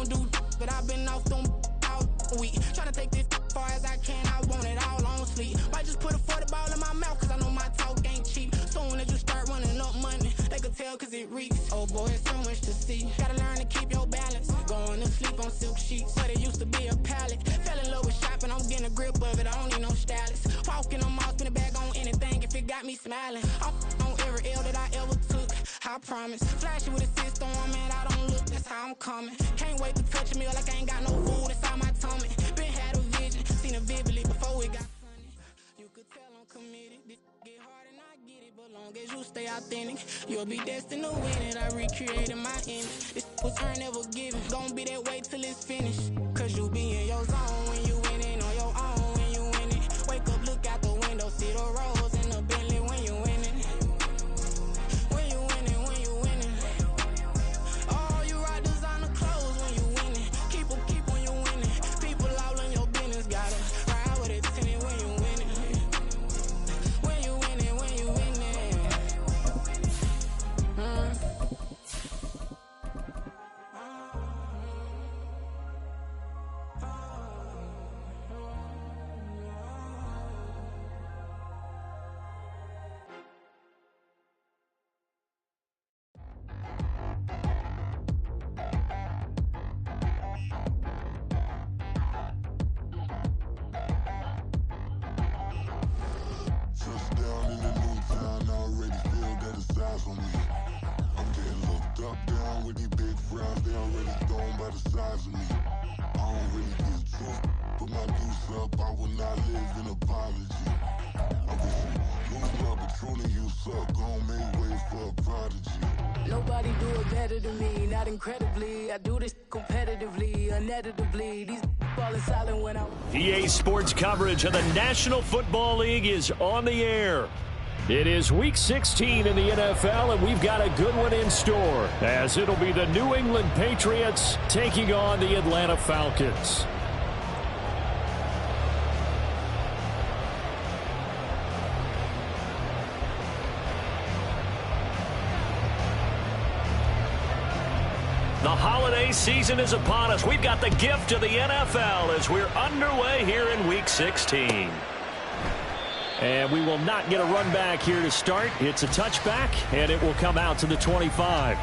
don't do, but I've been off them all week. Tryna take this far as I can, I want it all on sleep. Might just put a 40 ball in my mouth, cause I know my talk ain't cheap. Soon as you start running up money, they could tell cause it reeks. Oh boy, it's so much to see. Gotta learn to keep your balance. Going to sleep on silk sheets, but it used to be a pallet. Fell in love with shopping, I'm getting a grip of it, I don't need no stylist. Walking on mouth, spin a bag on anything if it got me smiling. I'm on every L that I ever took, I promise. Flashy with a system on, man, I don't look, that's how I'm coming. Can't wait to touch a meal like I ain't got no food inside my tummy. Been had a vision, seen it vividly before it got funny. You could tell I'm committed, this get hard and I get it, but long as you stay authentic, you'll be destined to win it. I recreated my image, this was earned, never given. Gonna be that way till it's finished, cause you be in your zone when you winning on your own when you win it. Wake up, look out the window, see the rose in the Bentley when you winning. When you winning, when you winning. Oh, you rock designer clothes when you winning. Keep when you winning. People all in your business, gotta ride with it tinted when you winning. When you winning, when you winning. Touchdown in the new town, I already feel that it's eyes on me. I'm getting looked up, down with these big frowns, they already thrown by the size of me. I don't really get tough, put my deuce up, I will not live in apology. I wish you lose my patrolling, you suck, gon' make way for a prodigy. Nobody do it better than me, not incredibly. I do this competitively, uneditably. These falling silent when I'm... EA Sports coverage of the National Football League is on the air. It is Week 16 in the NFL, and we've got a good one in store, as it'll be the New England Patriots taking on the Atlanta Falcons. The holiday season is upon us. We've got the gift of the NFL as we're underway here in Week 16. And we will not get a run back here to start. It's a touchback, and it will come out to the 25.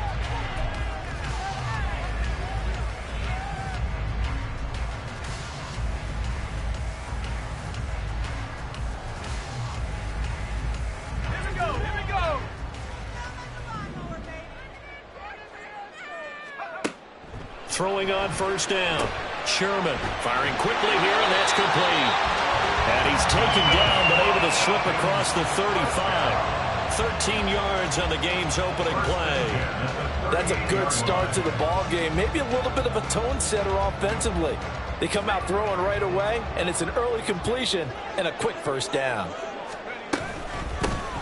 Throwing on first down. Sherman firing quickly here, and that's complete. And he's taken down, but able to slip across the 35. 13 yards on the game's opening play. That's a good start to the ball game. Maybe a little bit of a tone setter offensively. They come out throwing right away, and it's an early completion and a quick first down.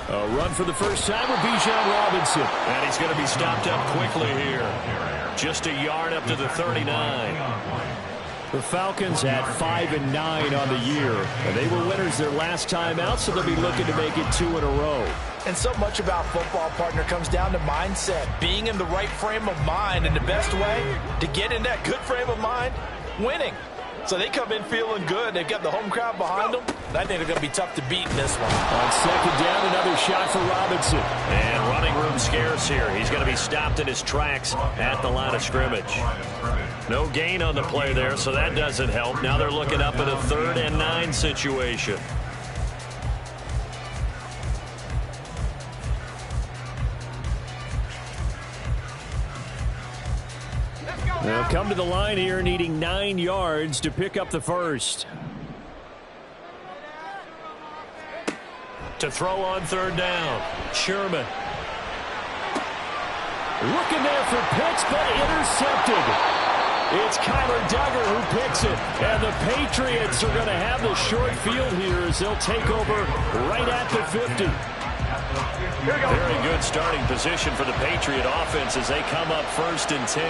A run for the first time with Bijan Robinson. And he's going to be stopped up quickly here. Just a yard up to the 39. The Falcons at 5-9 on the year. And they were winners their last time out, so they'll be looking to make it 2 in a row. And so much about football, partner, comes down to mindset. Being in the right frame of mind. And the best way to get in that good frame of mind, winning. So they come in feeling good. They've got the home crowd behind them. And I think they're going to be tough to beat in this one. On second down, another shot for Robinson. And running room scarce here. He's going to be stopped in his tracks at the line of scrimmage. No gain on the play there, so that doesn't help. Now they're looking up at a 3rd and 9 situation. They'll come to the line here needing 9 yards to pick up the first. To throw on 3rd down. Sherman. Looking there for Pitts, but intercepted. It's Kyler Duggar who picks it. And the Patriots are going to have the short field here as they'll take over right at the 50. Very good starting position for the Patriot offense as they come up 1st and 10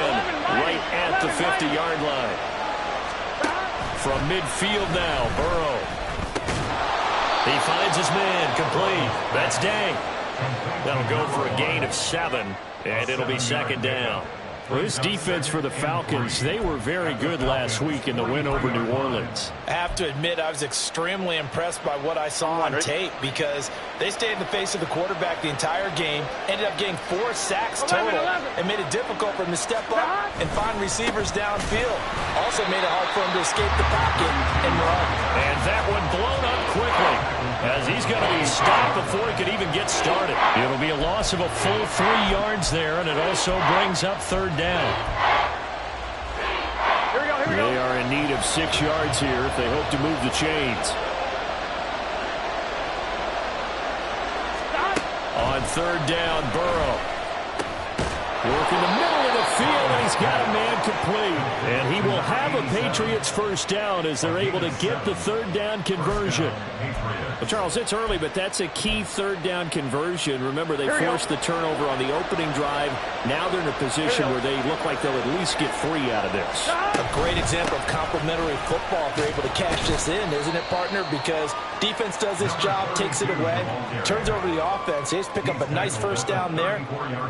right at the 50-yard line. From midfield now, Burrow. He finds his man, complete. That's Dang. That'll go for a gain of 7, and it'll be 2nd down. Well, this defense for the Falcons, they were very good last week in the win over New Orleans. I have to admit, I was extremely impressed by what I saw on tape because they stayed in the face of the quarterback the entire game, ended up getting 4 sacks total, and made it difficult for him to step up and find receivers downfield. Also made it hard for him to escape the pocket and run. And that one blown up quickly as he's going to be stopped before he could even get started. It'll be a loss of a full 3 yards there, and it also brings up 3rd down. Here we go. They are in need of 6 yards here if they hope to move the chains. On 3rd down, Burrow. Work in the middle of the field, and he's got a man complete. And he will have a Patriots 1st down as they're able to get the 3rd down conversion. Well, Charles, it's early, but that's a key 3rd down conversion. Remember, they forced the turnover on the opening drive. Now they're in a position where they look like they'll at least get 3 out of this. A great example of complementary football if they're able to cash this in, isn't it, partner? Because defense does this job, takes it away, turns over the offense. They just pick up a nice 1st down there.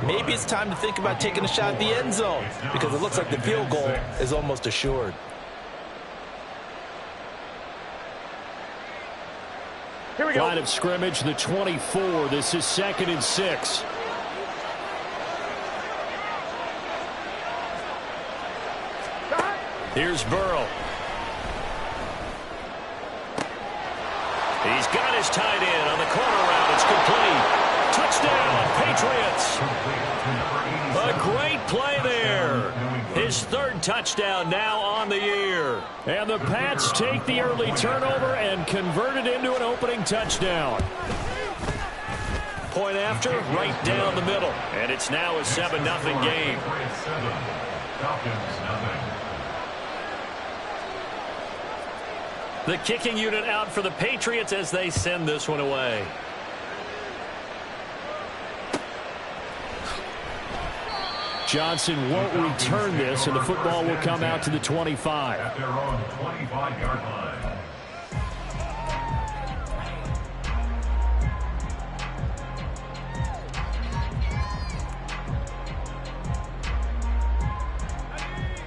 Maybe it's time to think about taking a shot at the end zone because it looks like the field goal is almost assured. Here we go. Line of scrimmage, the 24. This is 2nd and 6. Here's Burrow. He's got his tight end on the corner route. It's complete. Touchdown, Patriots. A great play there. His 3rd touchdown now on the year. And the Pats take the early turnover and convert it into an opening touchdown. Point after, right down the middle. And it's now a 7-0 game. The kicking unit out for the Patriots as they send this one away. Johnson won't return this, and the football will come out to the 25. At their own 25-yard line.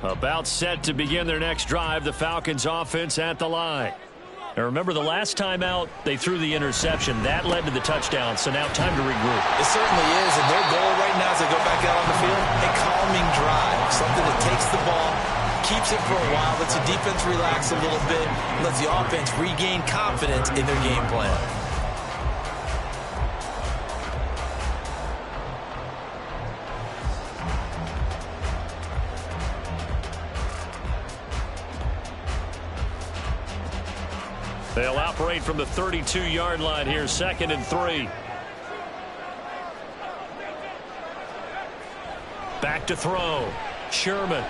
About set to begin their next drive, the Falcons offense at the line. Now remember, the last time out, they threw the interception. That led to the touchdown, so now time to regroup. It certainly is, and their goal right now as they go back out on the field, a calming drive, something that takes the ball, keeps it for a while, lets the defense relax a little bit, lets the offense regain confidence in their game plan. They'll operate from the 32-yard line here, 2nd and 3. Back to throw. Sherman.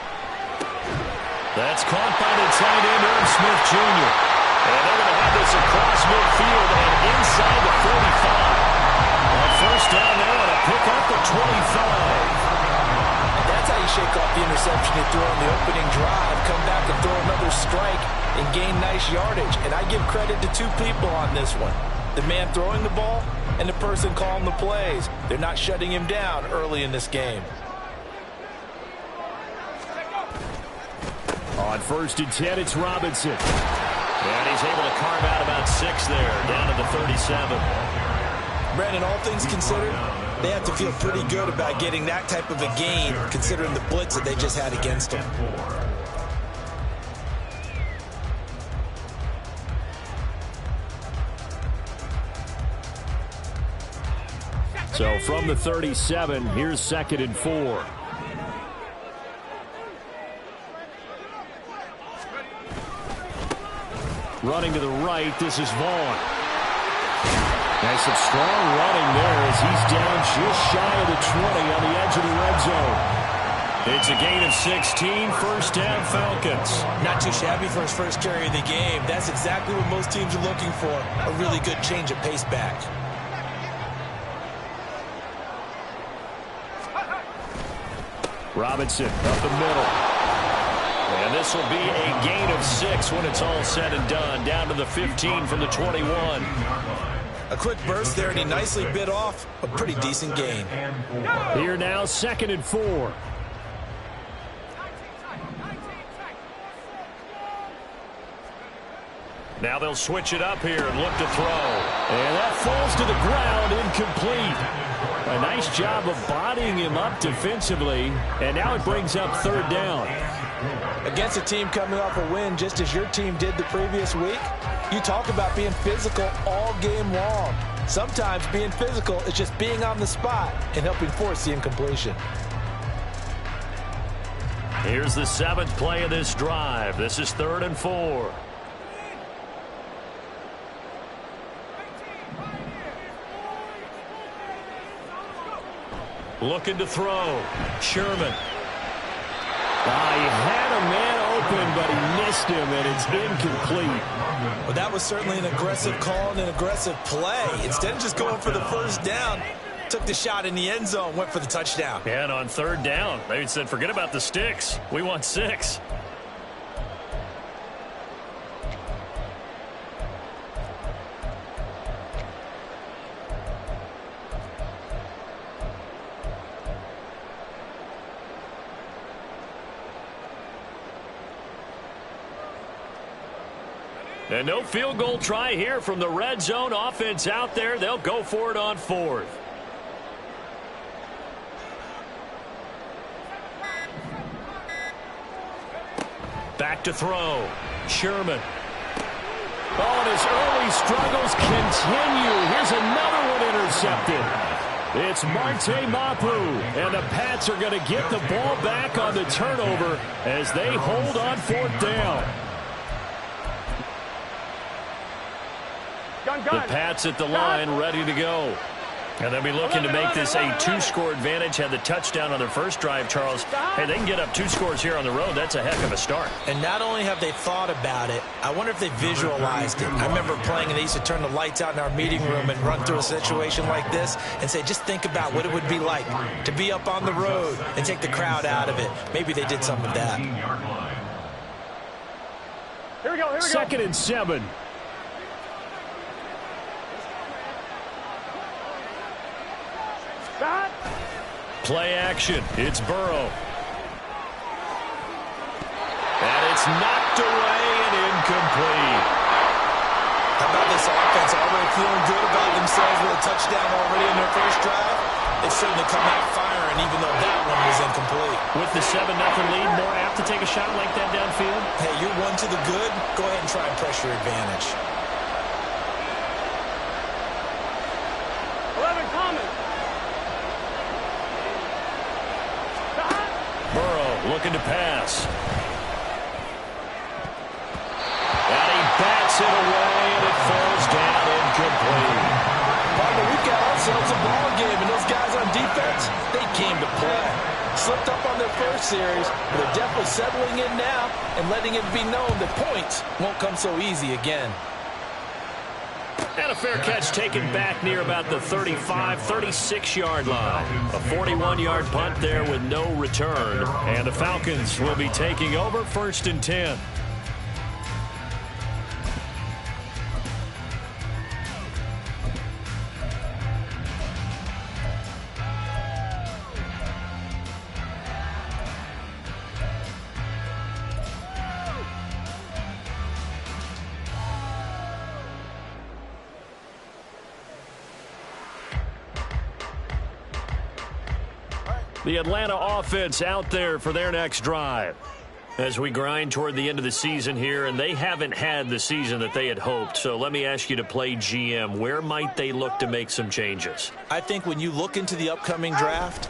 That's caught by the tight end, Irv Smith Jr. And they're going to have this across midfield and inside the 45. A 1st down there and a pick up the 25. That's how you shake off the interception you throw on the opening drive, come back and throw another strike and gain nice yardage. And I give credit to 2 people on this one. The man throwing the ball and the person calling the plays. They're not shutting him down early in this game. On 1st and 10, it's Robinson. And he's able to carve out about 6 there, down to the 37. Brandon, all things considered, they have to feel pretty good about getting that type of a gain, considering the blitz that they just had against them. So from the 37, here's 2nd and 4. Running to the right, this is Vaughn. And some strong running there as he's down just shy of the 20 on the edge of the red zone. It's a gain of 16, 1st down Falcons. Not too shabby for his first carry of the game. That's exactly what most teams are looking for, a really good change of pace back. Robinson up the middle. And this will be a gain of 6 when it's all said and done. Down to the 15 from the 21. A quick burst there, and he nicely bit off a pretty decent gain. Here now, 2nd and 4. Now they'll switch it up here and look to throw. And that falls to the ground, incomplete. A nice job of bodying him up defensively. And now it brings up third down. Against a team coming off a win just as your team did the previous week, you talk about being physical all game long. Sometimes being physical is just being on the spot and helping force the incompletion. Here's the 7th play of this drive. This is 3rd and 4. Looking to throw. Sherman. He had a man open, but he missed him, and it's incomplete. Well, that was certainly an aggressive call and an aggressive play. Instead of just going for the first down, took the shot in the end zone, went for the touchdown. And on 3rd down, they said, forget about the sticks. We want 6. And no field goal try here from the red zone offense out there. They'll go for it on 4th. Back to throw. Sherman. And his early struggles continue. Here's another one intercepted. It's Marte Mapu, and the Pats are going to get the ball back on the turnover as they hold on 4th down. The Pats at the line, ready to go. And they'll be looking to make this a 2-score advantage. Had the touchdown on their first drive, Charles. Hey, they can get up 2 scores here on the road. That's a heck of a start. And not only have they thought about it, I wonder if they visualized it. I remember playing, and they used to turn the lights out in our meeting room and run through a situation like this and say, just think about what it would be like to be up on the road and take the crowd out of it. Maybe they did some of that. Here we go. 2nd and 7. Play action. It's Burrow. And it's knocked away and incomplete. How about this offense already feeling good about themselves with a touchdown already in their first drive? They've certainly come out firing, even though that one was incomplete. With the 7-0 lead, more apt to take a shot like that downfield? Hey, you're one to the good. Go ahead and try and press your advantage. 11 coming. Looking to pass. And he bats it away, and it falls down incomplete. Partner, we've got ourselves a ball game, and those guys on defense, they came to play. Slipped up on their first series, but they're definitely settling in now and letting it be known that points won't come so easy again. And a fair catch taken back near about the 35, 36-yard line. A 41-yard punt there with no return. And the Falcons will be taking over 1st and 10. The Atlanta offense out there for their next drive. As we grind toward the end of the season here, and they haven't had the season that they had hoped. So let me ask you to play GM. Where might they look to make some changes? I think when you look into the upcoming draft,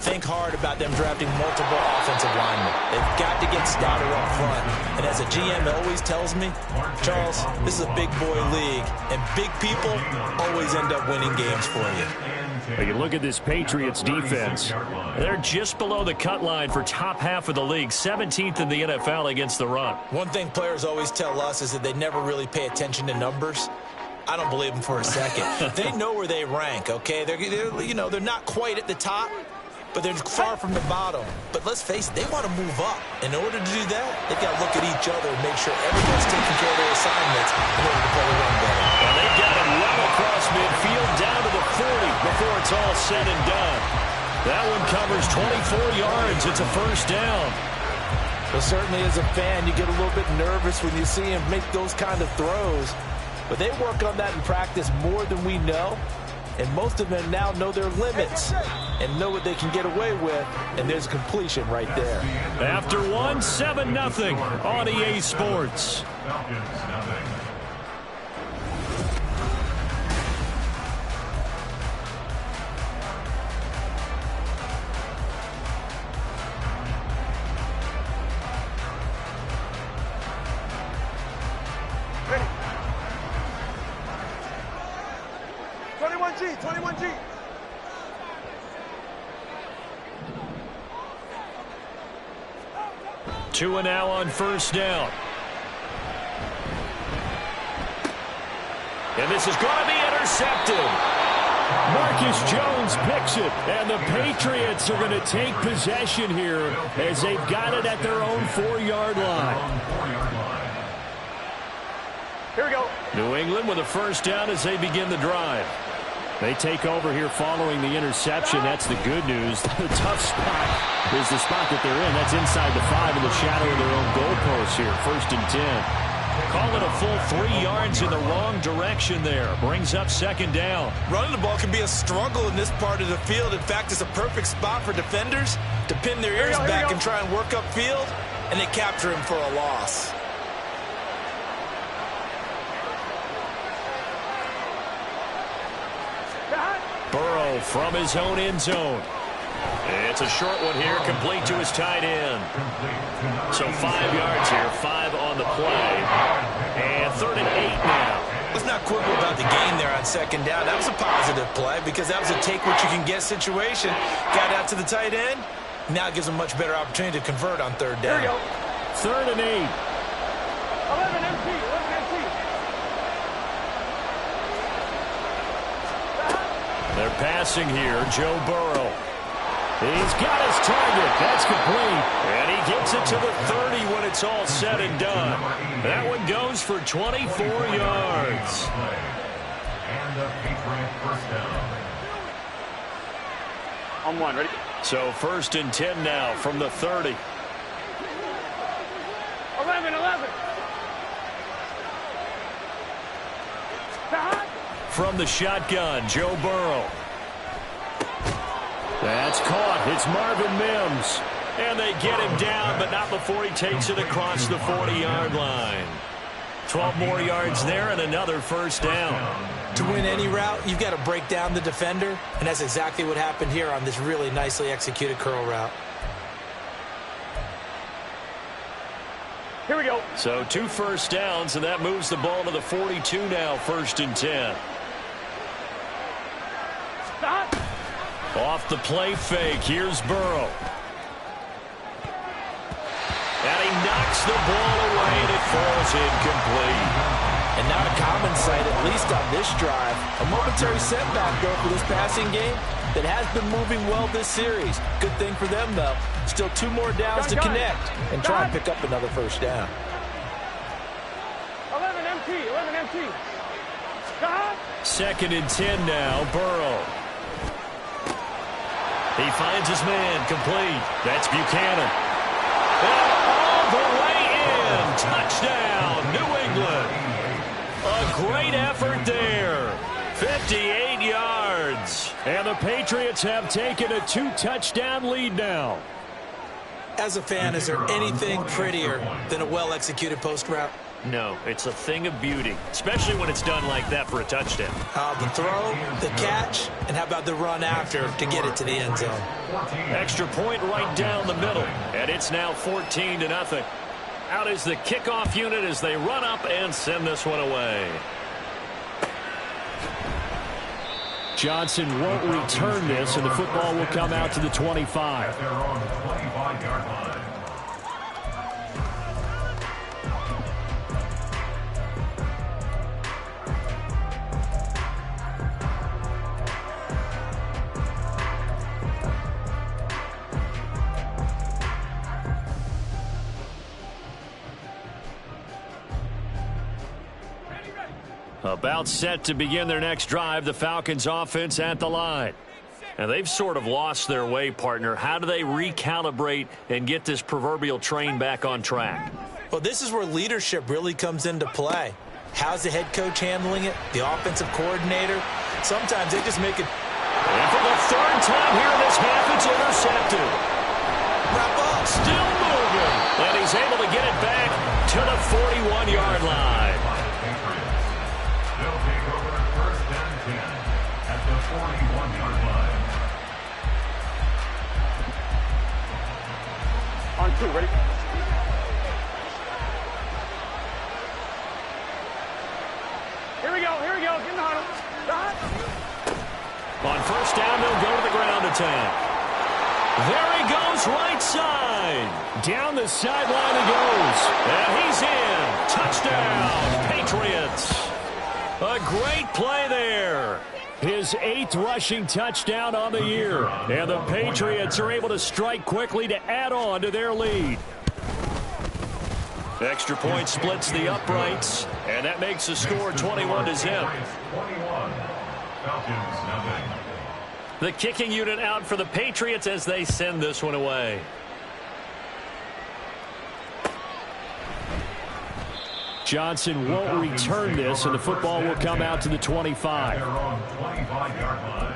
think hard about them drafting multiple offensive linemen. They've got to get stouter up front. And as a GM always tells me, Charles, this is a big boy league, and big people always end up winning games for you. Well, you look at this Patriots defense. They're just below the cut line for top half of the league, 17th in the NFL against the run. One thing players always tell us is that they never really pay attention to numbers. I don't believe them for a second. They know where they rank, okay? They're not quite at the top, but they're far from the bottom. But let's face it, they want to move up. In order to do that, they've got to look at each other and make sure everyone's taking care of their assignments in order to play the run better. And they've got it well across midfield down to the 40 before it's all said and done. That one covers 24 yards. It's a first down. Well, certainly as a fan, you get a little bit nervous when you see him make those kind of throws. But they work on that in practice more than we know. And most of them now know their limits and know what they can get away with. And there's completion right there. After one, 7-0 on EA Sports. Falcons, nothing. Ready. 21G, 21G. Two and now on first down. And this is going to be intercepted. Marcus Jones picks it, and the Patriots are going to take possession here as they've got it at their own 4-yard line. Here we go. New England with a first down as they begin the drive. They take over here following the interception. That's the good news. The tough spot is the spot that they're in. That's inside the 5 in the shadow of their own goalpost here. 1st and 10. Call it a full 3 yards in the wrong direction there. Brings up 2nd down. Running the ball can be a struggle in this part of the field. In fact, it's a perfect spot for defenders to pin their ears back and try and work upfield, and they capture him for a loss. Burrow from his own end zone. It's a short one here, complete to his tight end. So 5 yards here, 5 on the play. And 3rd and 8 now. Let's not quibble about the gain there on 2nd down. That was a positive play because that was a take-what-you-can-get situation. Got out to the tight end. Now it gives them a much better opportunity to convert on 3rd down. Here we go. 3rd and 8. 11 MT, 11 MT. They're passing here, Joe Burrow. He's got his target. That's complete. And he gets it to the 30 when it's all said and done. That one goes for 24 yards. And the Patriot first down. On one, ready? So 1st and 10 now from the 30. 11, 11. From the shotgun, Joe Burrow. That's caught. It's Marvin Mims. And they get him down, but not before he takes it across the 40-yard line. 12 more yards there and another first down. To win any route, you've got to break down the defender, and that's exactly what happened here on this really nicely executed curl route. Here we go. So 2 first downs, and that moves the ball to the 42 now, 1st and 10. Stop. Off the play fake, here's Burrow. And he knocks the ball away, and it falls incomplete. And not a common sight, at least on this drive. A momentary setback, though, for this passing game that has been moving well this series. Good thing for them, though. Still 2 more downs to connect and try and pick up another first down. 11 MT, 11 MT. Stop. 2nd and 10 now, Burrow. He finds his man, complete. That's Buchanan. And all the way in. Touchdown, New England. A great effort there. 58 yards. And the Patriots have taken a 2-touchdown lead now. As a fan, is there anything prettier than a well-executed post route? No, it's a thing of beauty, especially when it's done like that for a touchdown. The throw, the catch, and how about the run after to get it to the end zone? Extra point right down the middle, and it's now 14-0. Out is the kickoff unit as they run up and send this one away. Johnson won't return this, and the football will come out to the 25. At their own 25-yard line. About set to begin their next drive, the Falcons offense at the line. And they've sort of lost their way, partner. How do they recalibrate and get this proverbial train back on track? Well, this is where leadership really comes into play. How's the head coach handling it? The offensive coordinator? Sometimes they just make it. And for the third time here in this half, it's intercepted. Wrap up. Still moving. And he's able to get it back to the 41-yard line. They'll take over first and 10 at the 41-yard line. On 2, ready? Here we go. Get in the huddle. Stop. On first down, they'll go to the ground attack. There he goes, right side. Down the sideline he goes. And he's in. Touchdown, Patriots. A great play there. His 8th rushing touchdown on the year. And the Patriots are able to strike quickly to add on to their lead. Extra point splits the uprights, and that makes the score 21-0. 21. Falcons nothing. The kicking unit out for the Patriots as they send this one away. Johnson won't return this, and the football will come out to the 25. Their own 25-yard line.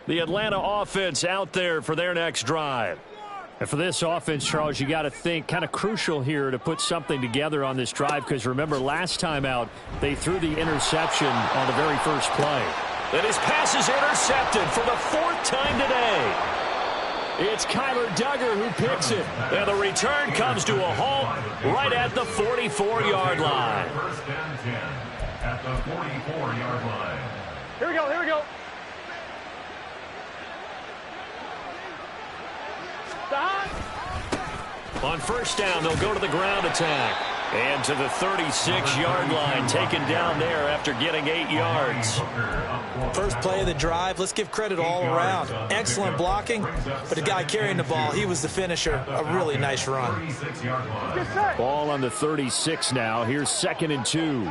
The Atlanta offense out there for their next drive. And for this offense, Charles, you got to think kind of crucial here to put something together on this drive, because remember last time out they threw the interception on the very first play. And his pass is intercepted for the 4th time today. It's Kyler Duggar who picks it. And the return comes to a halt right at the 44-yard line. First and 10 at the 44-yard line. Here we go. Stop. On first down, they'll go to the ground attack. And to the 36-yard line, taken down there after getting 8 yards. First play of the drive, let's give credit all around. Excellent blocking, but the guy carrying the ball, he was the finisher. A really nice run. Ball on the 36 now. Here's 2nd and 2.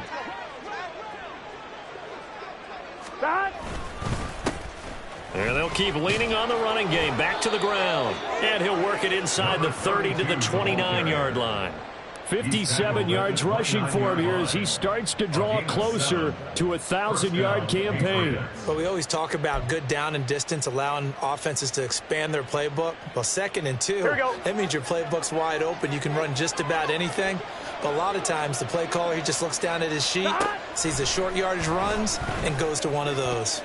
Stop. And they'll keep leaning on the running game. Back to the ground. And he'll work it inside the 30 to the 29-yard line. 57 yards rushing for him here as he starts to draw closer to a 1,000-yard campaign. But we always talk about good down and distance, allowing offenses to expand their playbook. Well, 2nd and 2, that means your playbook's wide open. You can run just about anything. But a lot of times the play caller, he just looks down at his sheet, sees the short yardage runs, and goes to one of those.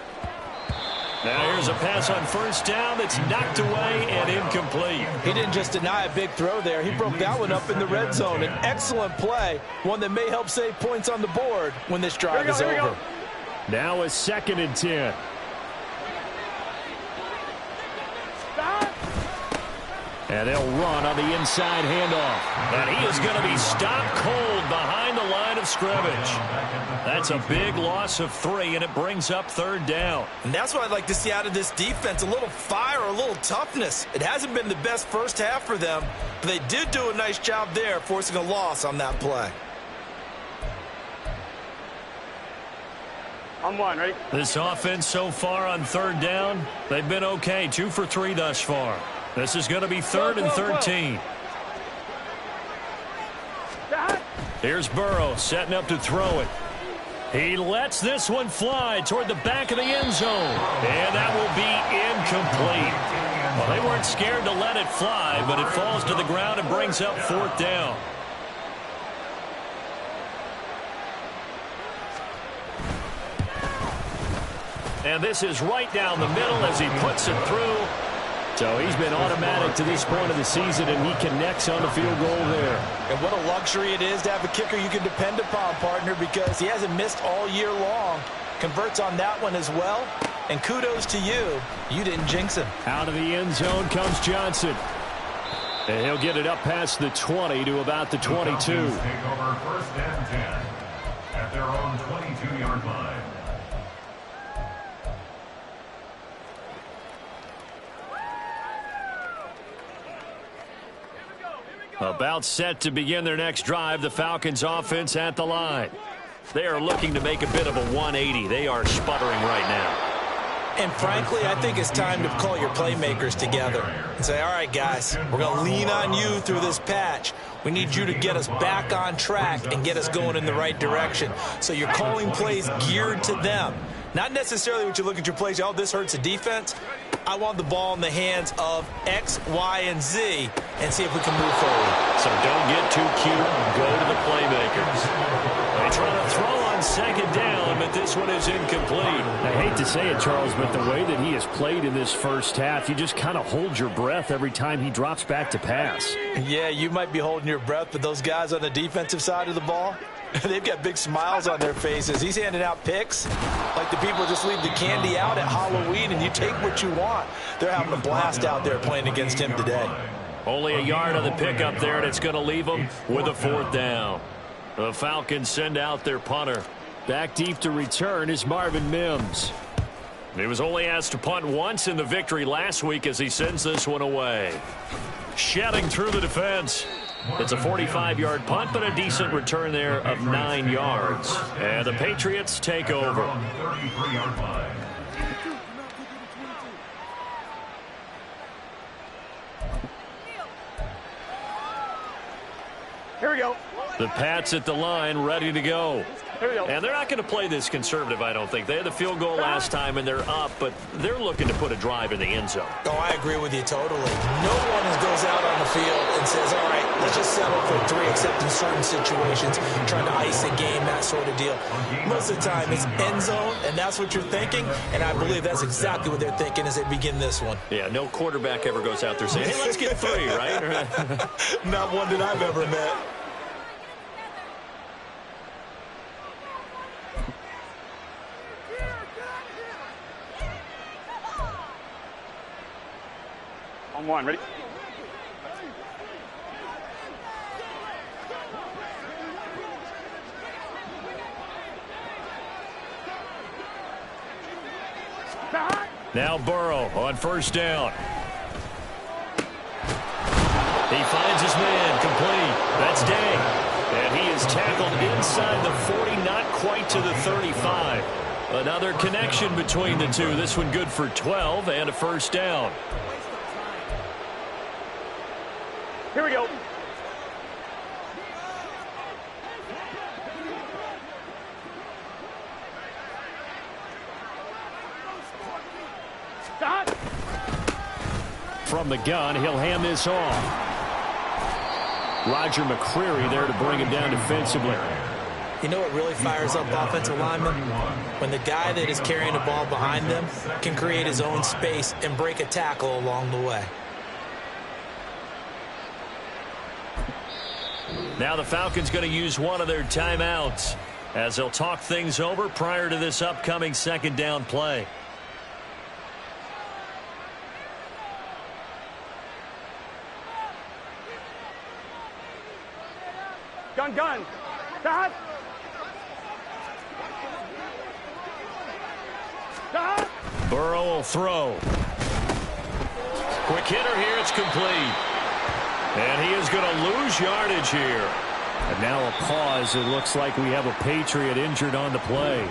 Now here's a pass on first down that's knocked away and incomplete. He didn't just deny a big throw there. He broke that one up in the red zone. An excellent play, one that may help save points on the board when this drive is over. Now a 2nd and 10. And they'll run on the inside handoff. And he is going to be stopped cold behind the line of scrimmage. That's a big loss of 3, and it brings up 3rd down. And that's what I'd like to see out of this defense, a little fire, a little toughness. It hasn't been the best first half for them, but they did do a nice job there, forcing a loss on that play. On 1, ready? This offense so far on 3rd down, they've been okay. 2 for 3 thus far. This is going to be 3rd and 13. Here's Burrow setting up to throw it. He lets this one fly toward the back of the end zone. And that will be incomplete. Well, they weren't scared to let it fly, but it falls to the ground and brings up 4th down. And this is right down the middle as he puts it through. So he's been automatic to this point of the season, and he connects on the field goal there. And what a luxury it is to have a kicker you can depend upon, partner, because he hasn't missed all year long. Converts on that one as well. And kudos to you. You didn't jinx him. Out of the end zone comes Johnson. And he'll get it up past the 20 to about the 22. Take over 1st and 10 at their own 22-yard line. About set to begin their next drive, the Falcons offense at the line. They are looking to make a bit of a 180. They are sputtering right now. And frankly, I think it's time to call your playmakers together and say, all right, guys, we're going to lean on you through this patch. We need you to get us back on track and get us going in the right direction. So you're calling plays geared to them. Not necessarily what you look at your plays, oh, this hurts the defense. I want the ball in the hands of X, Y, and Z and see if we can move forward. So don't get too cute. Go to the playmakers. They try to throw on second down, but this one is incomplete. I hate to say it, Charles, but the way that he has played in this first half, you just kind of hold your breath every time he drops back to pass. Yeah, you might be holding your breath, but those guys on the defensive side of the ball, they've got big smiles on their faces. He's handing out picks like the people just leave the candy out at Halloween and you take what you want. They're having a blast out there playing against him today. Only a yard on the pickup there, and it's going to leave them with a 4th down. The Falcons send out their punter. Back deep to return is Marvin Mims. He was only asked to punt once in the victory last week as he sends this one away. Shedding through the defense. It's a 45-yard punt, but a decent return there of 9 yards. And the Patriots take over. Here we go. The Pats at the line, ready to go. Here we go. And they're not going to play this conservative, I don't think. They had the field goal last time, and they're up, but they're looking to put a drive in the end zone. Oh, I agree with you totally. No one goes out on the field and says, all right, let's just settle for 3, except in certain situations, trying to ice a game, that sort of deal. Most of the time, it's end zone, and that's what you're thinking, and I believe that's exactly what they're thinking as they begin this one. Yeah, no quarterback ever goes out there saying, hey, let's get 3, right? Not one that I've ever met. On one, ready? Now Burrow on 1st down. He finds his man, complete. That's Day. And he is tackled inside the 40, not quite to the 35. Another connection between the two. This one good for 12 and a 1st down. Here we go. Stop. From the gun, he'll hand this off. Roger McCreary there to bring him down defensively. You know what really fires up offensive linemen? When the guy that is carrying the ball behind them can create his own space and break a tackle along the way. Now the Falcons going to use one of their timeouts as they'll talk things over prior to this upcoming 2nd down play. Gun. Stop. Stop. Burrow will throw. Quick hitter here. It's complete. And he is going to lose yardage here. And now a pause. It looks like we have a Patriot injured on the play.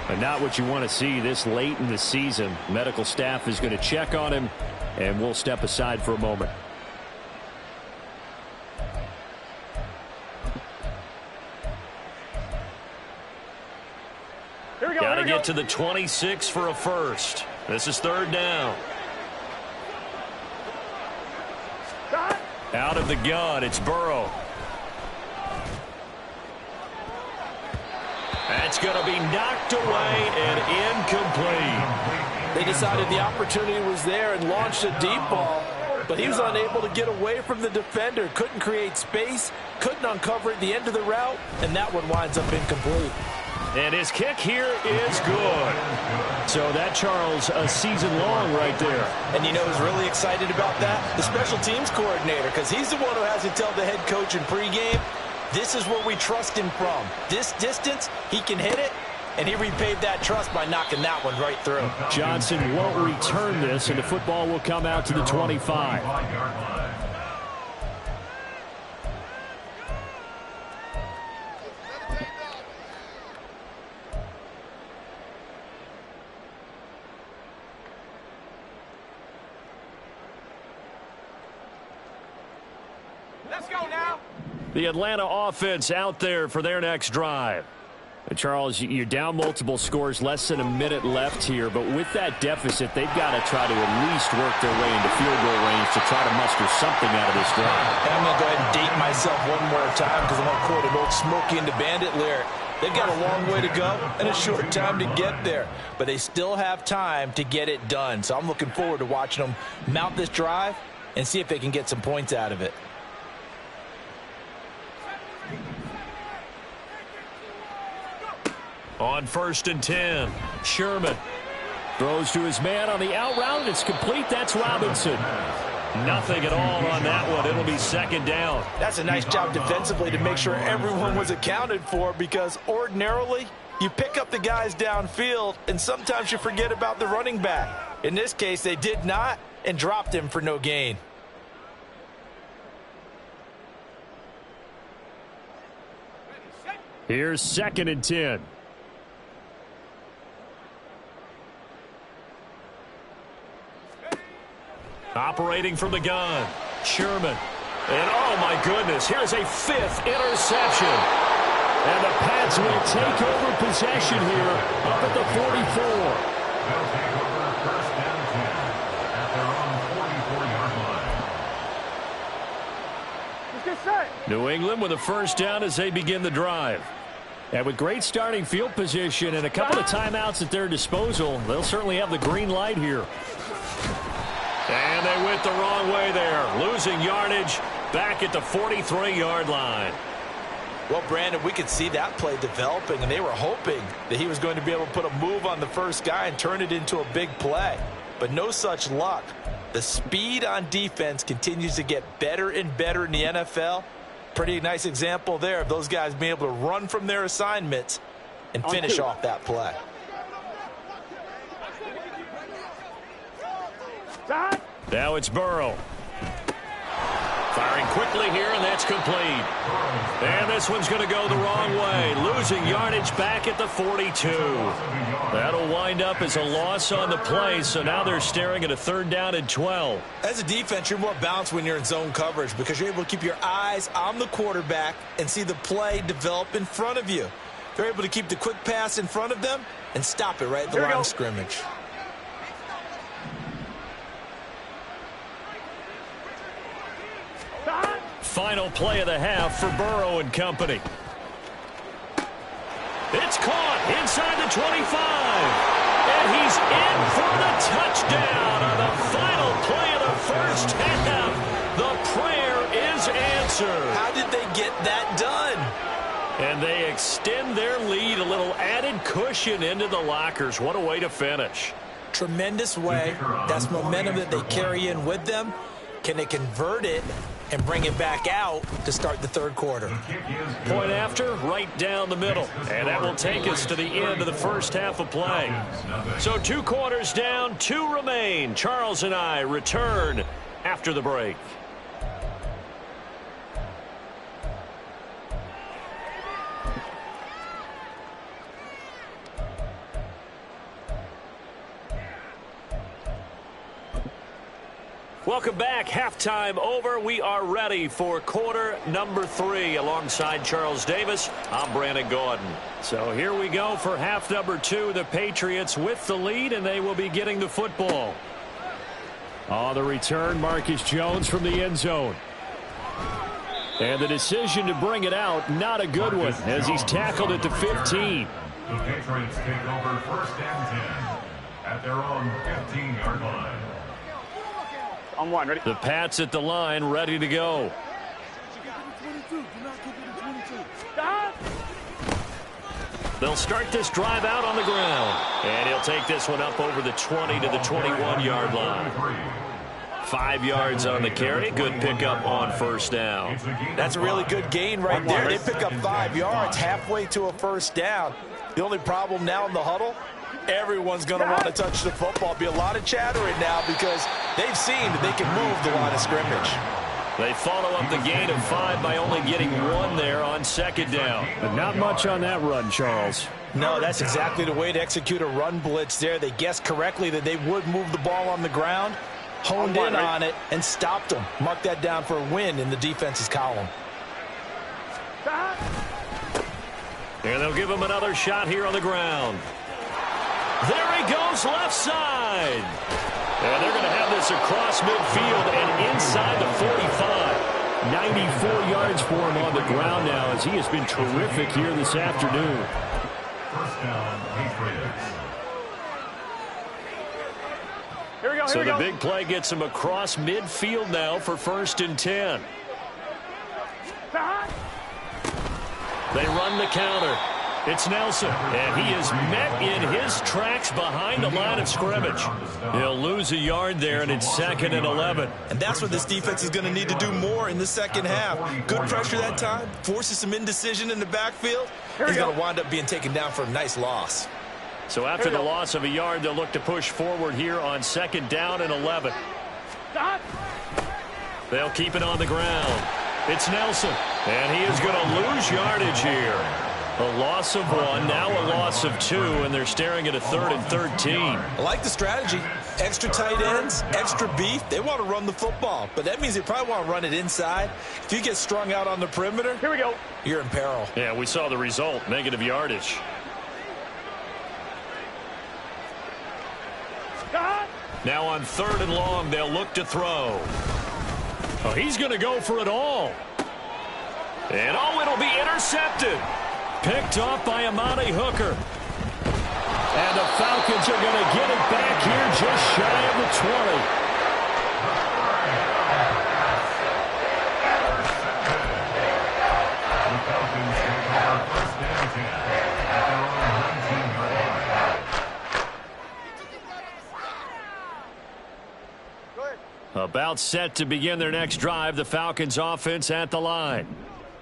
And not what you want to see this late in the season. Medical staff is going to check on him, and we'll step aside for a moment. Got to get to the 26 for a first. This is 3rd down. Out of the gun, it's Burrow. That's going to be knocked away and incomplete. They decided the opportunity was there and launched a deep ball, but he was unable to get away from the defender, couldn't create space, couldn't uncover at the end of the route, and that one winds up incomplete. And his kick here is good. So that, Charles, a season long right there. And you know who's really excited about that? The special teams coordinator, because he's the one who has to tell the head coach in pregame, this is where we trust him from. This distance, he can hit it, and he repaid that trust by knocking that one right through. Johnson won't return this, and the football will come out to the 25. Let's go now. The Atlanta offense out there for their next drive. And Charles, you're down multiple scores, less than a minute left here. But with that deficit, they've got to try to at least work their way into field goal range to try to muster something out of this drive. And I'm going to go ahead and date myself one more time because I'm going to quote an old Smokey and the Bandit lyric. They've got a long way to go and a short time to get there. But they still have time to get it done. So I'm looking forward to watching them mount this drive and see if they can get some points out of it. On 1st and 10, Sherman throws to his man on the out route. It's complete. That's Robinson. Nothing at all on that one. It'll be 2nd down. That's a nice job defensively to make sure everyone was accounted for, because ordinarily you pick up the guys downfield and sometimes you forget about the running back. In this case, they did not and dropped him for no gain. Here's 2nd and 10. Operating from the gun, Sherman. And oh my goodness, here's a 5th interception. And the Pats will take over possession here up at the 44. They'll take over 1st and 10 at their own 44-yard line. Let's get set. New England with a 1st down as they begin the drive. And with great starting field position and a couple of timeouts at their disposal, they'll certainly have the green light here. And they went the wrong way there, losing yardage back at the 43-yard line. Well, Brandon, we could see that play developing, and they were hoping that he was going to be able to put a move on the first guy and turn it into a big play. But no such luck. The speed on defense continues to get better and better in the NFL. Pretty nice example there of those guys being able to run from their assignments and finish off that play. Now it's Burrow. Firing quickly here, and that's complete. And this one's going to go the wrong way, losing yardage back at the 42. That'll wind up as a loss on the play, so now they're staring at a 3rd down and 12. As a defense, you're more balanced when you're in zone coverage because you're able to keep your eyes on the quarterback and see the play develop in front of you. They're able to keep the quick pass in front of them and stop it right at the line of scrimmage. Final play of the half for Burrow and company. It's caught inside the 25. And he's in for the touchdown on the final play of the 1st half. The prayer is answered. How did they get that done? And they extend their lead, a little added cushion into the lockers. What a way to finish. Tremendous way. That's momentum that they carry in with them. Can they convert it and bring it back out to start the 3rd quarter? Point after, right down the middle. And that will take us to the end of the 1st half of play. So 2 quarters down, 2 remain. Charles and I return after the break. Welcome back. Halftime over. We are ready for quarter number 3. Alongside Charles Davis, I'm Brandon Gordon. So here we go for half number 2. The Patriots with the lead, and they will be getting the football. On the return, Marcus Jones from the end zone. And the decision to bring it out, not a good one, as he's tackled at the 15. The Patriots take over 1st and 10 at their own 15-yard line. On 1, ready? The Pats at the line, ready to go. They'll start this drive out on the ground. And he'll take this one up over the 20 to the 21-yard line. 5 yards on the carry. Good pickup on 1st down. That's a really good gain right there. They pick up 5 yards halfway to a 1st down. The only problem now in the huddle, everyone's going to want to touch the football. Be a lot of chattering now because they've seen that they can move the line of scrimmage. They follow up the gain of 5 by only getting 1 there on 2nd down. But not much on that run, Charles. No, that's exactly the way to execute a run blitz there. They guessed correctly that they would move the ball on the ground. honed in on it and stopped them. Mark that down for a win in the defense's column. And they'll give him another shot here on the ground. There he goes, left side. And they're going to have this across midfield and inside the 45. 94 yards for him on the ground now as he has been terrific here this afternoon. First down, Patriots. Here we go, So the big play gets him across midfield now for 1st and 10. They run the counter. It's Nelson, and he is met in his tracks behind the line of scrimmage. He'll lose a yard there, and it's 2nd and 11. And that's what this defense is going to need to do more in the second half. Good pressure that time, forces some indecision in the backfield. He's going to wind up being taken down for a nice loss. So after the loss of a yard, they'll look to push forward here on 2nd down and 11. They'll keep it on the ground. It's Nelson, and he is going to lose yardage here. A loss of 1, now a loss of 2, and they're staring at a 3rd and 13. I like the strategy. Extra tight ends, extra beef. They want to run the football, but that means they probably want to run it inside. If you get strung out on the perimeter, here we go, you're in peril. Yeah, we saw the result, negative yardage. Now on 3rd and long, they'll look to throw. Oh, he's going to go for it all. And it'll be intercepted. Picked off by Amani Hooker. And the Falcons are going to get it back here just shy of the 20. The Falcons take over 1st and 10 at their own 19-yard line. About set to begin their next drive, the Falcons offense at the line.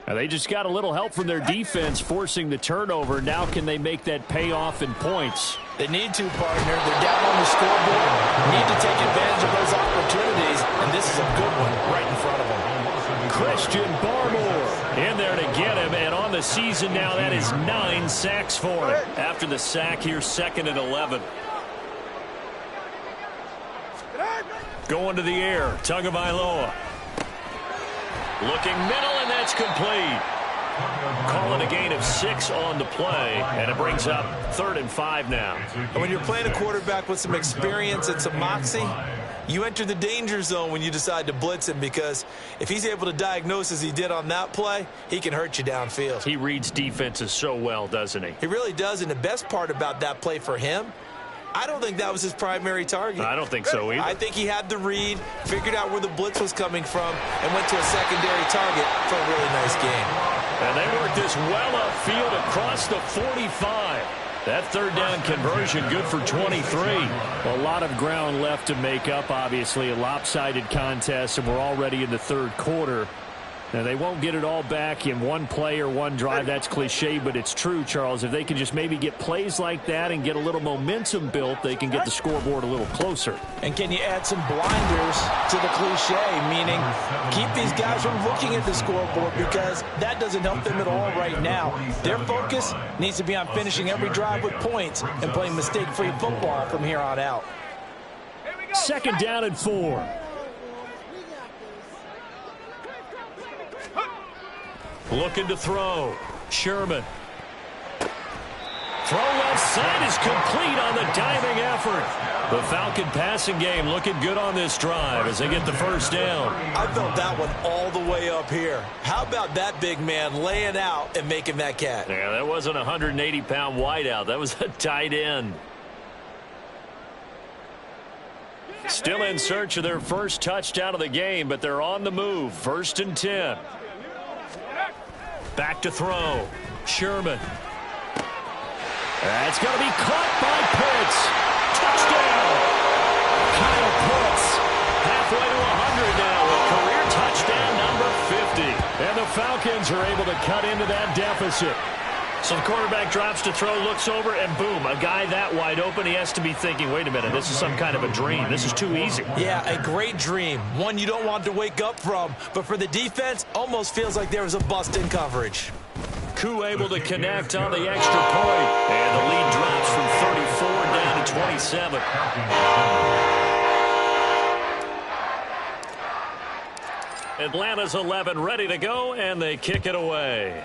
And they just got a little help from their defense forcing the turnover. Now can they make that pay off in points? They need to, partner. They're down on the scoreboard. Need to take advantage of those opportunities, and this is a good one right in front of them. Christian Barmore in there to get him, and on the season now, that is 9 sacks for him. After the sack here, 2nd and 11. Going to the air, Tagovailoa. Looking middle, and that's complete. Calling a gain of 6 on the play, and it brings up 3rd and 5 now. And when you're playing a quarterback with some experience and some moxie, you enter the danger zone when you decide to blitz him, because if he's able to diagnose as he did on that play, he can hurt you downfield. He reads defenses so well, doesn't he? He really does, and the best part about that play for him, I don't think that was his primary target. I don't think so either. I think he had the read, figured out where the blitz was coming from, and went to a secondary target for a really nice game. And they worked this well upfield across the 45. That 3rd down conversion good for 23. A lot of ground left to make up, obviously. A lopsided contest, and we're already in the 3rd quarter. Now, they won't get it all back in one play or one drive. That's cliche, but it's true, Charles. If they can just maybe get plays like that and get a little momentum built, they can get the scoreboard a little closer. And can you add some blinders to the cliche, meaning keep these guys from looking at the scoreboard, because that doesn't help them at all right now. Their focus needs to be on finishing every drive with points and playing mistake-free football from here on out. 2nd down and 4. Looking to throw. Sherman. Throw left side is complete on the diving effort. The Falcon passing game looking good on this drive as they get the 1st down. I felt that one all the way up here. How about that big man laying out and making that catch? Yeah, that wasn't a 180-pound wideout. That was a tight end. Still in search of their first touchdown of the game, but they're on the move. 1st and 10. Back to throw. Sherman. That's going to be caught by Pitts. Touchdown. Kyle Pitts. Halfway to 100 now. A career touchdown number 50. And the Falcons are able to cut into that deficit. So the quarterback drops to throw, looks over, and boom, a guy that wide open, he has to be thinking, wait a minute, this is some kind of a dream. This is too easy. Yeah, a great dream. One you don't want to wake up from. But for the defense, almost feels like there was a bust in coverage. Koo able to connect on the extra point. And the lead drops from 34 down to 27. Atlanta's 11 ready to go, and they kick it away.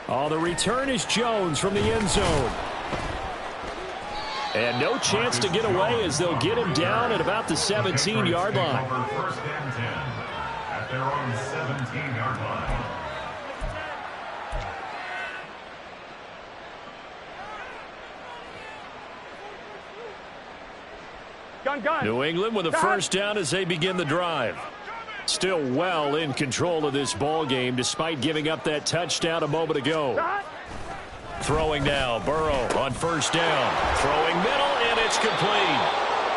Oh, the return is Jones from the end zone. And no chance to get away as they'll get him down at about the 17-yard line. First and 10 at their own 17-yard line. New England with a first down as they begin the drive. Still well in control of this ball game despite giving up that touchdown a moment ago. Throwing now, Burrow on first down. Throwing middle, and it's complete.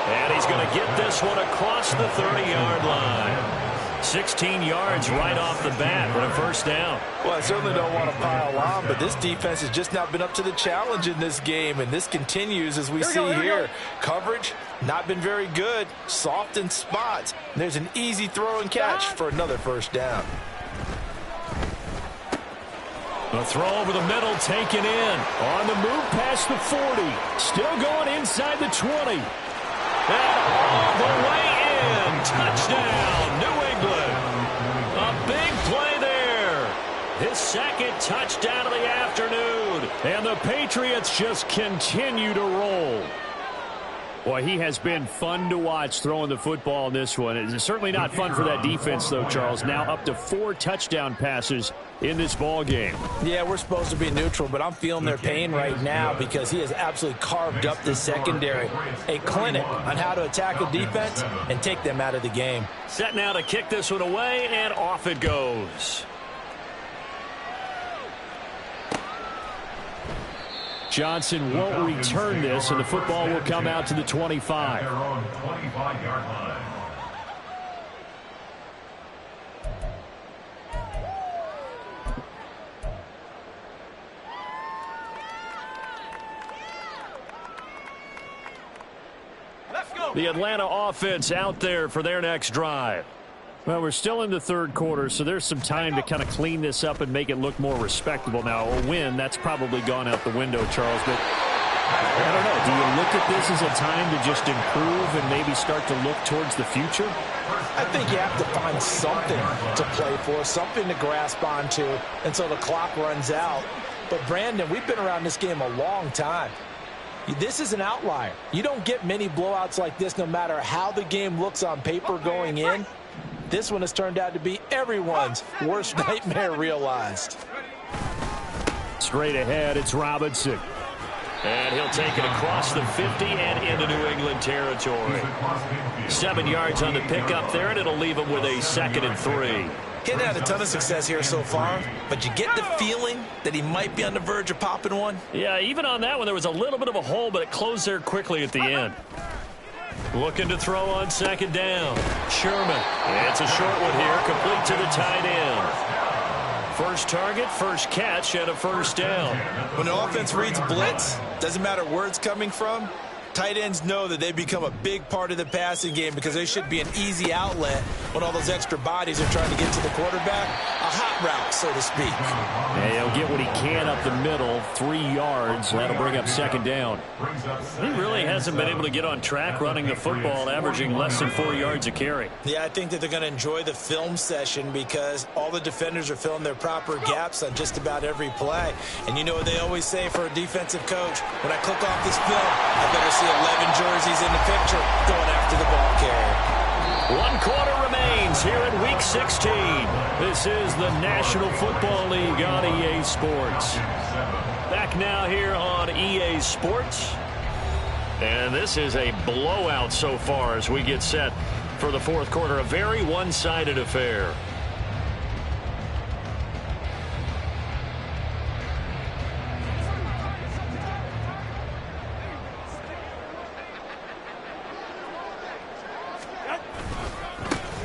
And he's going to get this one across the 30-yard line. 16 yards right off the bat with a first down. Well, I certainly don't want to pile on, but this defense has just not been up to the challenge in this game, and this continues as we see here. Coverage, not been very good, soft in spots. And there's an easy throw and catch for another first down. A throw over the middle taken in. On the move past the 40. Still going inside the 20. And all the way in. Touchdown, New England. A big play there. His second touchdown of the afternoon. And the Patriots just continue to roll. Boy, he has been fun to watch throwing the football in this one. It's certainly not fun for that defense, though, Charles. Now up to 4 touchdown passes in this ball game. Yeah, we're supposed to be neutral, but I'm feeling their pain right now because he has absolutely carved up the secondary. A clinic on how to attack a defense and take them out of the game. Set now to kick this one away, and off it goes. Johnson won't return this, and the football will come out to the 25. Their own 25-yard line. The Atlanta offense out there for their next drive. Well, we're still in the third quarter, so there's some time to kind of clean this up and make it look more respectable. Now, a win, that's probably gone out the window, Charles, but I don't know. Do you look at this as a time to just improve and maybe start to look towards the future? I think you have to find something to play for, something to grasp onto until the clock runs out. But, Brandon, we've been around this game a long time. This is an outlier. You don't get many blowouts like this no matter how the game looks on paper going in. This one has turned out to be everyone's worst nightmare realized. Straight ahead, it's Robinson. And he'll take it across the 50 and into New England territory. 7 yards on the pickup there, and it'll leave him with a 2nd and 3. He hasn't had a ton of success here so far, but you get the feeling that he might be on the verge of popping one. Yeah, even on that one, there was a little bit of a hole, but it closed there quickly at the end. Looking to throw on 2nd down. Sherman. It's a short one here, complete to the tight end. First target, first catch, and a first down. When the offense reads blitz, doesn't matter where it's coming from, tight ends know that they become a big part of the passing game because they should be an easy outlet when all those extra bodies are trying to get to the quarterback. A hot route, so to speak. And he'll get what he can up the middle, 3 yards. That'll bring up 2nd down. He really hasn't been able to get on track running the football, averaging less than 4 yards a carry. Yeah, I think that they're going to enjoy the film session because all the defenders are filling their proper gaps on just about every play. And you know what they always say for a defensive coach? When I click off this film, I better see 11 jerseys in the picture going after the ball carrier. 1 quarter remains here in Week 16. This is the National Football League on EA Sports. Back now here on EA Sports. And this is a blowout so far as we get set for the 4th quarter. A very one-sided affair.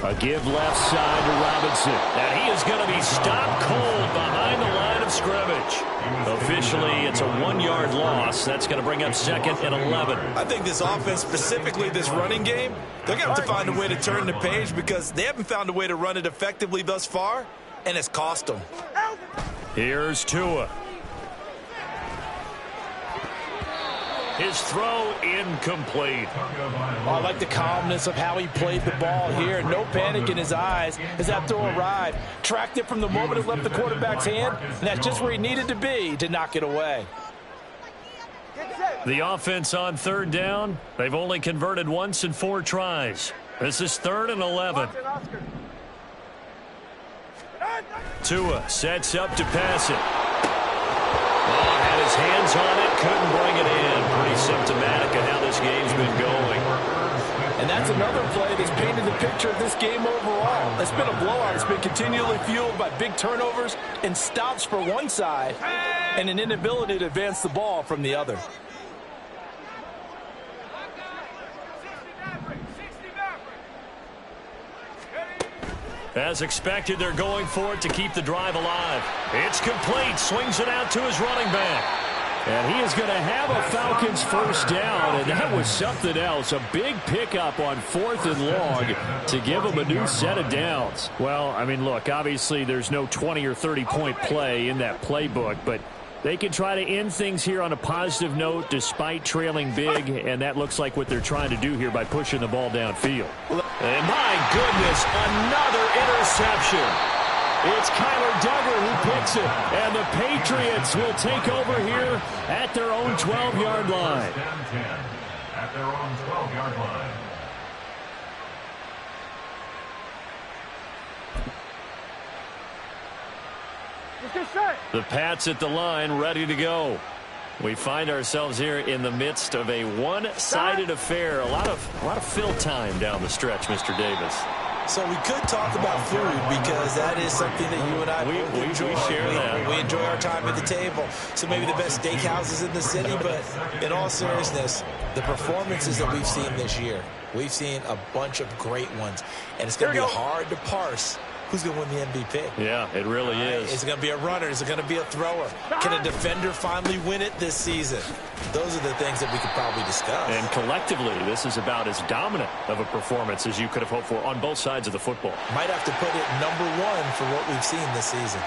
A give left side to Robinson. And he is going to be stopped cold behind the line of scrimmage. Officially, it's a 1-yard loss. That's going to bring up 2nd and 11. I think this offense, specifically this running game, they're going to have to find a way to turn the page because they haven't found a way to run it effectively thus far, and it's cost them. Here's Tua. His throw incomplete. I like the calmness of how he played the ball here. No panic in his eyes as that throw arrived. Tracked it from the moment it left the quarterback's hand, and that's just where he needed to be to knock it away. The offense on third down. They've only converted once in 4 tries. This is 3rd and 11. Tua sets up to pass it. Oh, had his hands on it, couldn't bring it in. Pretty symptomatic of how this game's been going. And that's another play that's painted the picture of this game overall. It's been a blowout. It's been continually fueled by big turnovers and stops for one side and an inability to advance the ball from the other. As expected, they're going for it to keep the drive alive. It's complete. Swings it out to his running back. And he is going to have a Falcons first down, and that was something else. A big pickup on 4th and long to give him a new set of downs. Well, I mean, look, obviously there's no 20 or 30-point play in that playbook, but they can try to end things here on a positive note despite trailing big, and that looks like what they're trying to do here by pushing the ball downfield. And my goodness, another interception. It's Kyler Duggar who picks it, and the Patriots will take over here at their own 12-yard line. At their own 12-yard line. The Pats at the line, ready to go. We find ourselves here in the midst of a one-sided affair. A lot of fill time down the stretch, Mr. Davis. So we could talk about food because that is something that you and I we enjoy. share that. We enjoy our time at the table. So maybe the best steakhouses in the city, but in all seriousness, the performances that we've seen this year, we've seen a bunch of great ones, and it's going to be hard to parse who's going to win the MVP. Yeah, it really is. Is it going to be a runner? Is it going to be a thrower? Can a defender finally win it this season? Those are the things that we could probably discuss. And collectively, this is about as dominant of a performance as you could have hoped for on both sides of the football. Might have to put it #1 for what we've seen this season.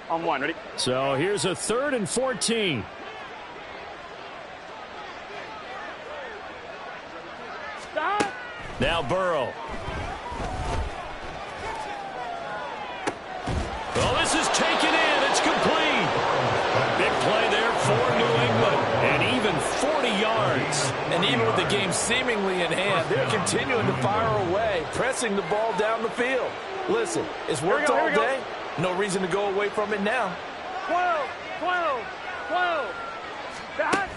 On 1, ready? So here's a 3rd and 14. Stop. Now Burrow. Well, this is taken in. It's complete. Big play there for New England. And even 40 yards. And even with the game seemingly in hand, they're continuing to fire away, pressing the ball down the field. Listen, it's worked all day. No reason to go away from it now. 12, 12, 12. Back.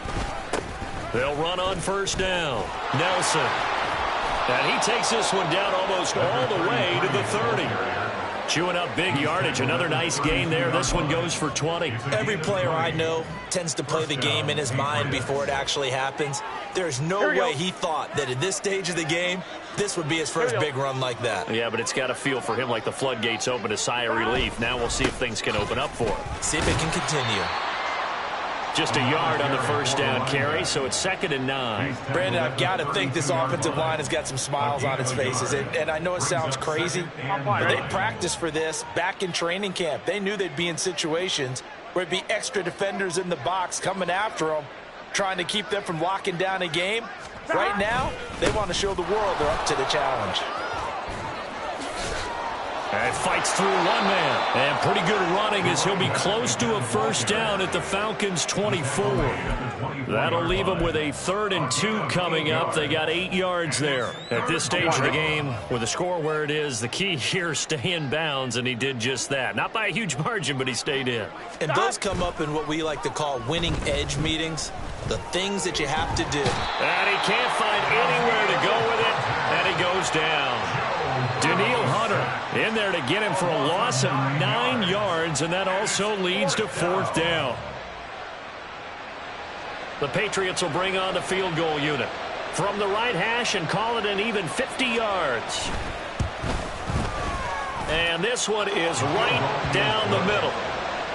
They'll run on first down. Nelson. And he takes this one down almost all the way to the 30. Chewing up big yardage. Another nice gain there. This one goes for 20. Every player I know tends to play the game in his mind before it actually happens. There's no way he thought that at this stage of the game, this would be his first big run like that. Yeah, but it's got to feel for him like the floodgates open, a sigh of relief. Now we'll see if things can open up for him. See if it can continue. Just a yard on the first down carry, so it's 2nd and 9. Brandon, I've got to think this offensive line has got some smiles on its faces. And I know it sounds crazy, but they practiced for this back in training camp. They knew they'd be in situations where it'd be extra defenders in the box coming after them, trying to keep them from locking down a game. Right now, they want to show the world they're up to the challenge. And fights through one man. And pretty good running as he'll be close to a first down at the Falcons' 24. That'll leave them with a 3rd and 2 coming up. They got 8 yards there. At this stage of the game, with the score where it is, the key here is stay in bounds, and he did just that. Not by a huge margin, but he stayed in. And those come up in what we like to call winning edge meetings, the things that you have to do. And he can't find anywhere to go with it, and he goes down. Daniil Hunter in there to get him for a loss of 9 yards, and that also leads to 4th down. The Patriots will bring on the field goal unit from the right hash and call it an even 50 yards. And this one is right down the middle.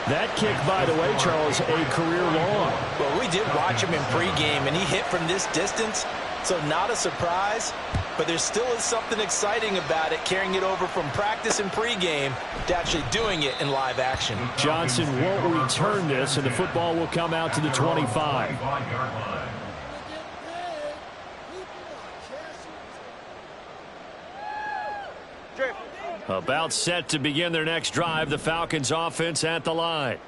That kick, by the way, Charles, a career long. Well, we did watch him in pregame, and he hit from this distance, so not a surprise. But there still is something exciting about it, carrying it over from practice and pregame to actually doing it in live action. Johnson won't return this, and the football will come out to the 25. About set to begin their next drive, the Falcons offense at the line.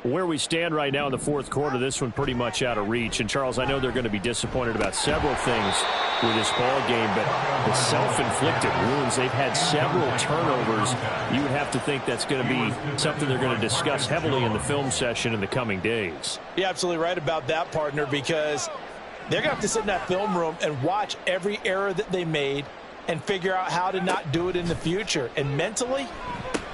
Where we stand right now in the fourth quarter, this one pretty much out of reach. And, Charles, I know they're going to be disappointed about several things with this ball game, but the self-inflicted wounds, they've had several turnovers. You would have to think that's going to be something they're going to discuss heavily in the film session in the coming days. You're absolutely right about that, partner, because they're going to have to sit in that film room and watch every error that they made and figure out how to not do it in the future. And mentally,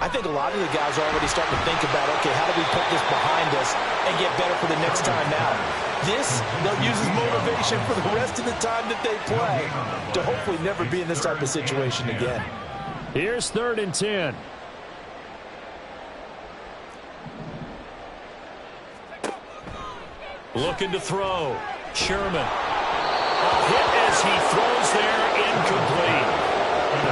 I think a lot of the guys are already starting to think about, okay, how do we put this behind us and get better for the next time out? This, they'll use as motivation for the rest of the time that they play to hopefully never be in this type of situation again. Here's 3rd and 10. Looking to throw. Sherman. Hit as he throws there, incomplete.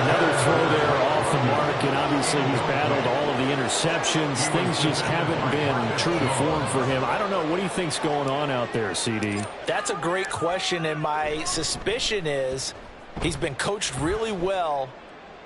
Another throw there off the mark, and obviously he's battled all of the interceptions. Things just haven't been true to form for him. I don't know. What do you think's going on out there, CD? That's a great question, and my suspicion is he's been coached really well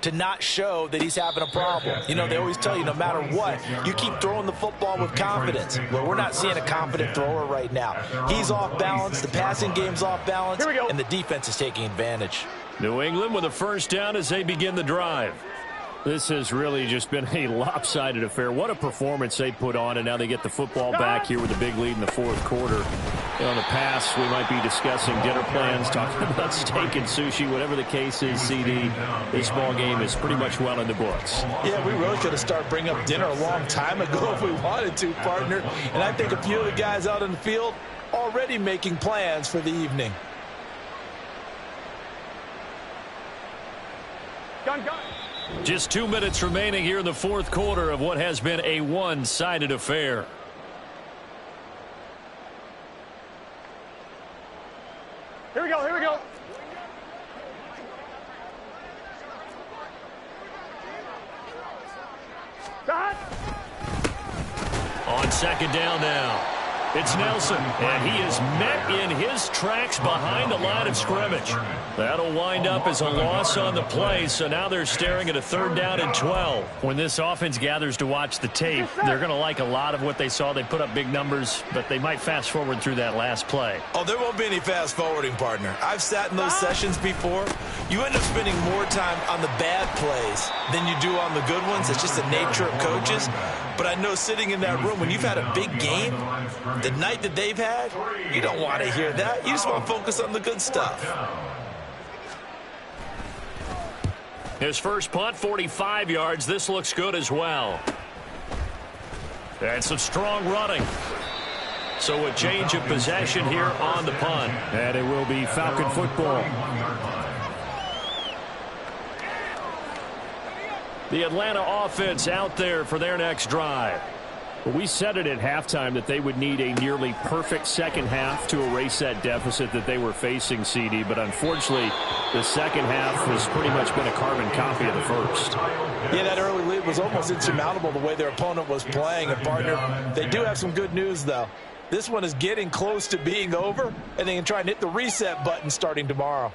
to not show that he's having a problem. You know, they always tell you no matter what, you keep throwing the football with confidence. Well, we're not seeing a confident thrower right now. He's off balance, the passing game's off balance, and the defense is taking advantage. New England with a first down as they begin the drive. This has really just been a lopsided affair. What a performance they put on, and now they get the football back here with a big lead in the fourth quarter. You know, in the past, we might be discussing dinner plans, talking about steak and sushi, whatever the case is, CD. This ball game is pretty much well in the books. Yeah, we really could have started bringing up dinner a long time ago if we wanted to, partner. And I think a few of the guys out in the field already making plans for the evening. Gun. Just 2 minutes remaining here in the fourth quarter of what has been a one-sided affair. Here we go. Dot. On second down now. It's Nelson, and he is met in his tracks behind the line of scrimmage. That'll wind up as a loss on the play, so now they're staring at a 3rd down and 12. When this offense gathers to watch the tape, they're going to like a lot of what they saw. They put up big numbers, but they might fast forward through that last play. Oh, there won't be any fast forwarding, partner. I've sat in those sessions before. You end up spending more time on the bad plays than you do on the good ones. It's just the nature of coaches. But I know sitting in that room, when you've had a big game, the night that they've had, you don't want to hear that. You just want to focus on the good stuff. His first punt, 45 yards. This looks good as well. And some strong running. So a change of possession here on the punt. And it will be Falcon football. The Atlanta offense out there for their next drive. We said it at halftime that they would need a nearly perfect second half to erase that deficit that they were facing, CD. But unfortunately, the second half has pretty much been a carbon copy of the first. Yeah, that early lead was almost insurmountable the way their opponent was playing. And, partner, they do have some good news, though. This one is getting close to being over, and they can try and hit the reset button starting tomorrow.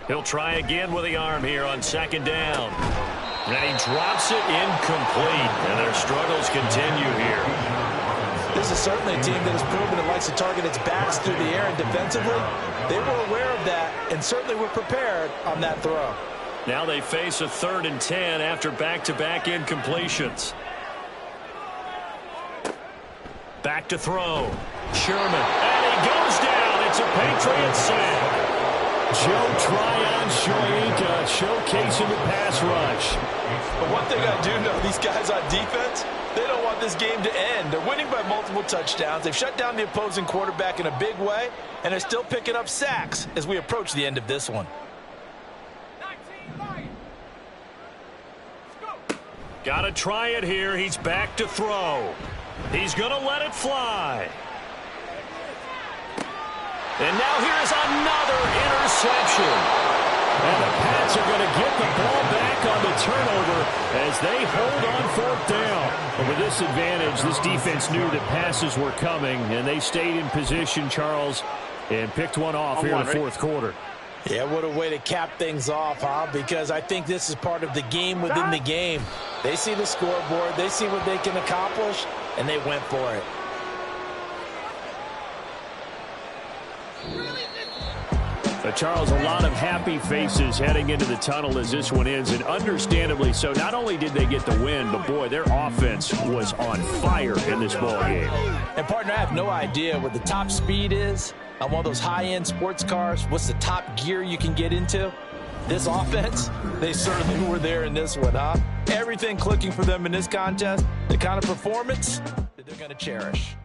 He'll try again with the arm here on second down. And he drops it incomplete. And their struggles continue here. This is certainly a team that has proven it likes to target its backs through the air, and defensively, they were aware of that and certainly were prepared on that throw. Now they face a 3rd and 10 after back-to-back incompletions. Back to throw. Sherman. And he goes down. It's a Patriot sack. Joe Tryon-Shoyinka showcasing the pass rush. But one thing I do know, these guys on defense, they don't want this game to end. They're winning by multiple touchdowns. They've shut down the opposing quarterback in a big way, and they're still picking up sacks as we approach the end of this one. Got to try it here. He's back to throw. He's going to let it fly. And now here's another interception. And the Pats are going to get the ball back on the turnover as they hold on fourth down. And with this advantage, this defense knew that passes were coming, and they stayed in position, Charles, and picked one off here in the fourth quarter. Yeah, what a way to cap things off, huh? Because I think this is part of the game within the game. They see the scoreboard, they see what they can accomplish, and they went for it. Charles, a lot of happy faces heading into the tunnel as this one ends, and understandably so. Not only did they get the win, but, boy, their offense was on fire in this ball game. And, partner, I have no idea what the top speed is on one of those high-end sports cars. What's the top gear you can get into? This offense, they certainly were there in this one, huh? Everything clicking for them in this contest, the kind of performance that they're going to cherish.